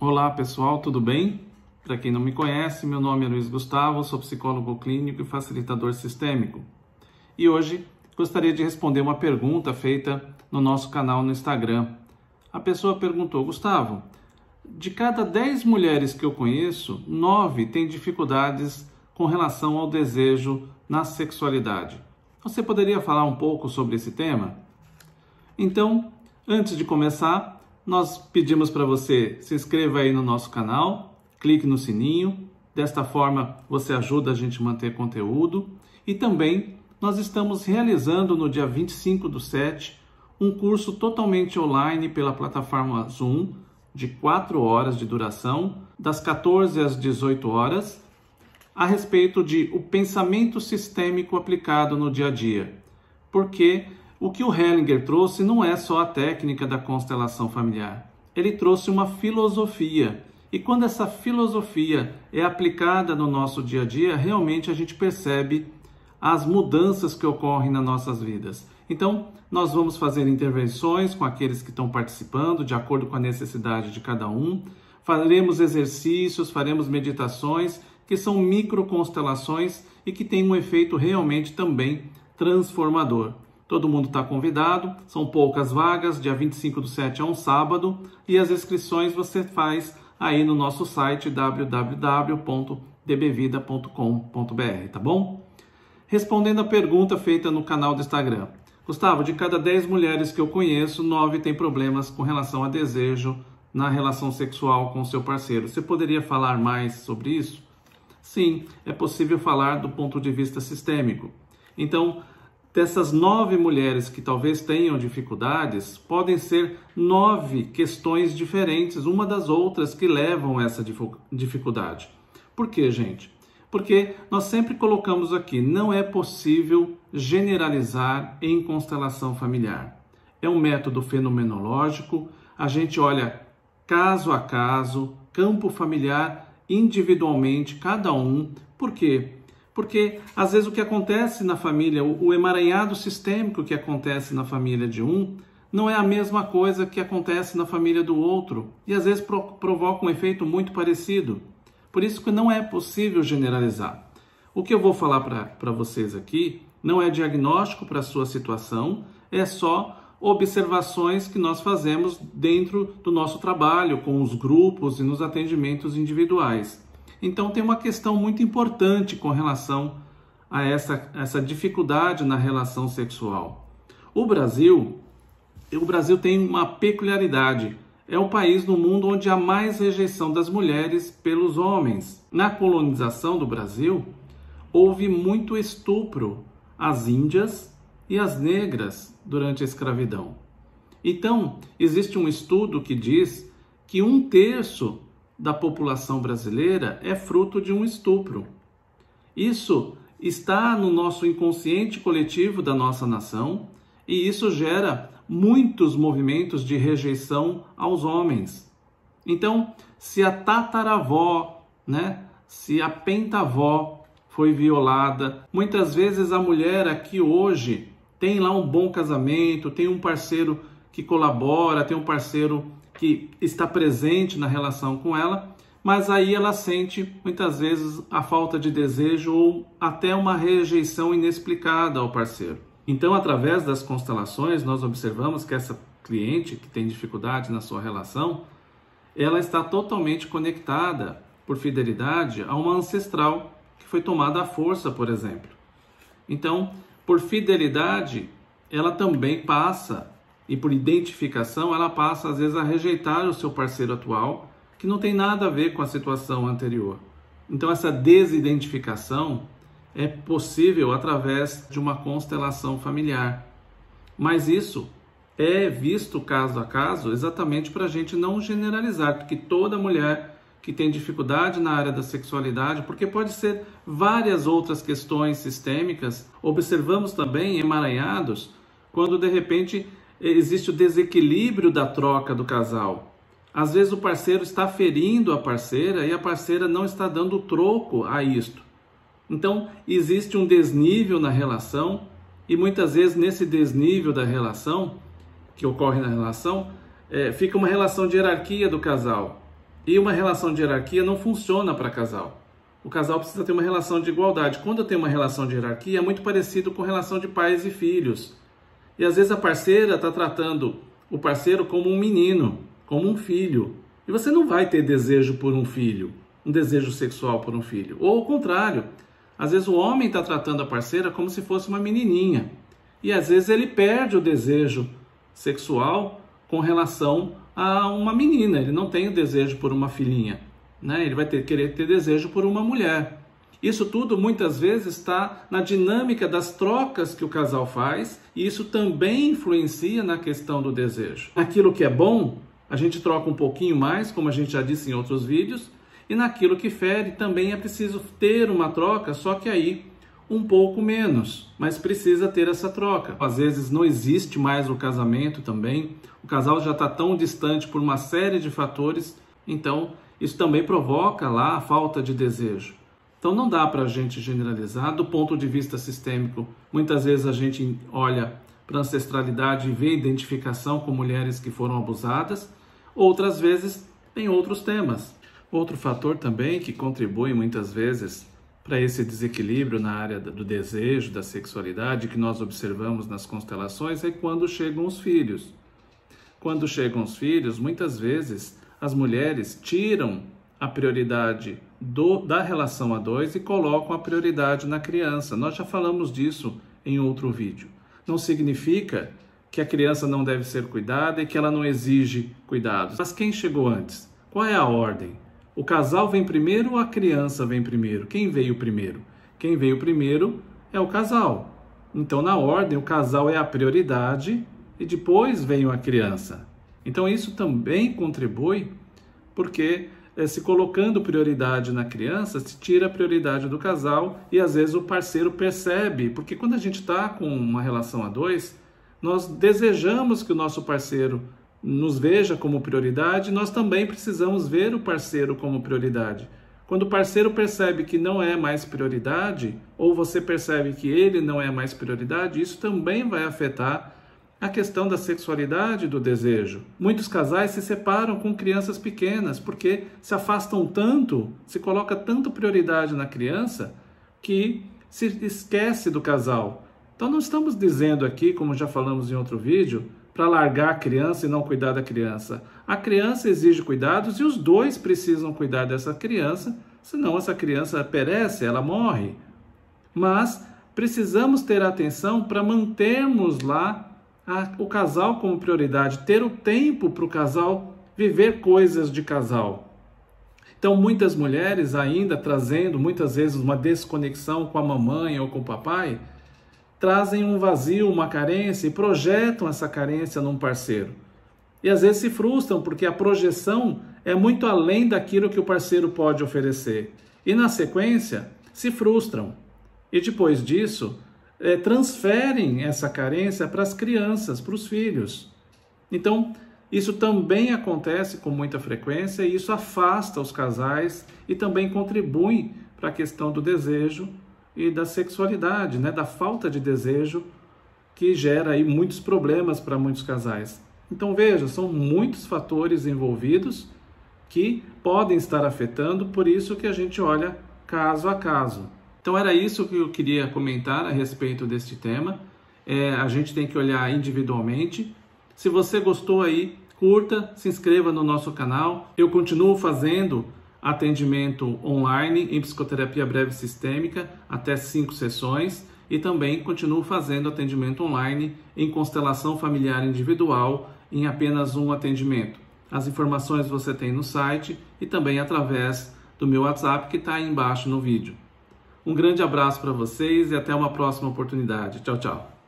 Olá pessoal, tudo bem? Para quem não me conhece, meu nome é Luiz Gustavo, sou psicólogo clínico e facilitador sistêmico. E hoje gostaria de responder uma pergunta feita no nosso canal no Instagram. A pessoa perguntou: Gustavo, de cada 10 mulheres que eu conheço, 9 têm dificuldades com relação ao desejo na sexualidade. Você poderia falar um pouco sobre esse tema? Então, antes de começar, nós pedimos para você se inscreva aí no nosso canal, clique no sininho, desta forma você ajuda a gente a manter conteúdo. E também nós estamos realizando no dia 25/7 um curso totalmente online pela plataforma Zoom, de 4 horas de duração, das 14 às 18 horas, a respeito de o pensamento sistêmico aplicado no dia a dia. Porque o que o Hellinger trouxe não é só a técnica da constelação familiar. Ele trouxe uma filosofia. E quando essa filosofia é aplicada no nosso dia a dia, realmente a gente percebe as mudanças que ocorrem nas nossas vidas. Então, nós vamos fazer intervenções com aqueles que estão participando, de acordo com a necessidade de cada um. Faremos exercícios, faremos meditações, que são microconstelações e que têm um efeito realmente também transformador. Todo mundo está convidado, são poucas vagas, dia 25/7 é um sábado, e as inscrições você faz aí no nosso site www.dbvida.com.br, tá bom? Respondendo a pergunta feita no canal do Instagram. Gustavo, de cada 10 mulheres que eu conheço, 9 têm problemas com relação a desejo na relação sexual com o seu parceiro. Você poderia falar mais sobre isso? Sim, é possível falar do ponto de vista sistêmico. Então, dessas 9 mulheres que talvez tenham dificuldades, podem ser 9 questões diferentes, uma das outras, que levam a essa dificuldade. Por quê, gente? Porque nós sempre colocamos aqui, não é possível generalizar em constelação familiar. É um método fenomenológico, a gente olha caso a caso, campo familiar, individualmente, cada um. Por quê? Porque, às vezes, o que acontece na família, o emaranhado sistêmico que acontece na família de um, não é a mesma coisa que acontece na família do outro. E, às vezes, provoca um efeito muito parecido. Por isso que não é possível generalizar. O que eu vou falar para vocês aqui não é diagnóstico para a sua situação, é só observações que nós fazemos dentro do nosso trabalho, com os grupos e nos atendimentos individuais. Então, tem uma questão muito importante com relação a essa dificuldade na relação sexual. O Brasil tem uma peculiaridade. É o país no mundo onde há mais rejeição das mulheres pelos homens. Na colonização do Brasil, houve muito estupro às índias e às negras durante a escravidão. Então, existe um estudo que diz que 1/3 da população brasileira é fruto de um estupro. Isso está no nosso inconsciente coletivo da nossa nação e isso gera muitos movimentos de rejeição aos homens. Então, se a tataravó, se a pentavó foi violada, muitas vezes a mulher aqui hoje tem lá um bom casamento, tem um parceiro que colabora, tem um parceiro que está presente na relação com ela, mas aí ela sente muitas vezes a falta de desejo ou até uma rejeição inexplicada ao parceiro. Então, através das constelações, nós observamos que essa cliente que tem dificuldade na sua relação, ela está totalmente conectada por fidelidade a uma ancestral que foi tomada à força, por exemplo. Então, por fidelidade, ela também passa, e por identificação, ela passa às vezes a rejeitar o seu parceiro atual, que não tem nada a ver com a situação anterior. Então, essa desidentificação é possível através de uma constelação familiar. Mas isso é visto caso a caso exatamente para a gente não generalizar, porque toda mulher que tem dificuldade na área da sexualidade, porque pode ser várias outras questões sistêmicas, observamos também emaranhados quando de repente existe o desequilíbrio da troca do casal. Às vezes o parceiro está ferindo a parceira e a parceira não está dando troco a isto. Então, existe um desnível na relação e muitas vezes nesse desnível da relação, que ocorre na relação, fica uma relação de hierarquia do casal. E uma relação de hierarquia não funciona para casal. O casal precisa ter uma relação de igualdade. Quando tem uma relação de hierarquia, é muito parecido com relação de pais e filhos. E às vezes a parceira está tratando o parceiro como um menino, como um filho. E você não vai ter desejo por um filho, um desejo sexual por um filho. Ou ao contrário, às vezes o homem está tratando a parceira como se fosse uma menininha. E às vezes ele perde o desejo sexual com relação a uma menina. Ele não tem o desejo por uma filhinha, né? Ele vai querer ter desejo por uma mulher. Isso tudo muitas vezes está na dinâmica das trocas que o casal faz, e isso também influencia na questão do desejo. Aquilo que é bom, a gente troca um pouquinho mais, como a gente já disse em outros vídeos, e naquilo que fere também é preciso ter uma troca, só que aí um pouco menos, mas precisa ter essa troca. Às vezes não existe mais o casamento também, o casal já está tão distante por uma série de fatores, então isso também provoca lá a falta de desejo. Então não dá para a gente generalizar do ponto de vista sistêmico. Muitas vezes a gente olha para a ancestralidade e vê identificação com mulheres que foram abusadas, outras vezes tem outros temas. Outro fator também que contribui muitas vezes para esse desequilíbrio na área do desejo, da sexualidade que nós observamos nas constelações é quando chegam os filhos. Quando chegam os filhos, muitas vezes as mulheres tiram a prioridade da relação a dois e colocam a prioridade na criança. Nós já falamos disso em outro vídeo. Não significa que a criança não deve ser cuidada e que ela não exige cuidados. Mas quem chegou antes? Qual é a ordem? O casal vem primeiro ou a criança vem primeiro? Quem veio primeiro? Quem veio primeiro é o casal. Então, na ordem, o casal é a prioridade e depois vem a criança. Então, isso também contribui porque se colocando prioridade na criança, se tira a prioridade do casal e às vezes o parceiro percebe, porque quando a gente está com uma relação a dois, nós desejamos que o nosso parceiro nos veja como prioridade, nós também precisamos ver o parceiro como prioridade. Quando o parceiro percebe que não é mais prioridade, ou você percebe que ele não é mais prioridade, isso também vai afetar a questão da sexualidade e do desejo. Muitos casais se separam com crianças pequenas porque se afastam tanto, se coloca tanto prioridade na criança que se esquece do casal. Então não estamos dizendo aqui, como já falamos em outro vídeo, para largar a criança e não cuidar da criança. A criança exige cuidados e os dois precisam cuidar dessa criança, senão essa criança perece, ela morre. Mas precisamos ter atenção para mantermos lá o casal como prioridade, ter o tempo para o casal viver coisas de casal. Então, muitas mulheres ainda trazendo, muitas vezes, uma desconexão com a mamãe ou com o papai, trazem um vazio, uma carência e projetam essa carência num parceiro. E às vezes se frustram porque a projeção é muito além daquilo que o parceiro pode oferecer. E na sequência, se frustram. E depois disso, transferem essa carência para as crianças, para os filhos. Então, isso também acontece com muita frequência e isso afasta os casais e também contribui para a questão do desejo e da sexualidade, né? Da falta de desejo que gera aí muitos problemas para muitos casais. Então, veja, são muitos fatores envolvidos que podem estar afetando, por isso que a gente olha caso a caso. Então era isso que eu queria comentar a respeito deste tema. A gente tem que olhar individualmente. Se você gostou aí, curta, se inscreva no nosso canal. Eu continuo fazendo atendimento online em psicoterapia breve sistêmica, até 5 sessões. E também continuo fazendo atendimento online em constelação familiar individual, em apenas um atendimento. As informações você tem no site e também através do meu WhatsApp que está aí embaixo no vídeo. Um grande abraço para vocês e até uma próxima oportunidade. Tchau, tchau.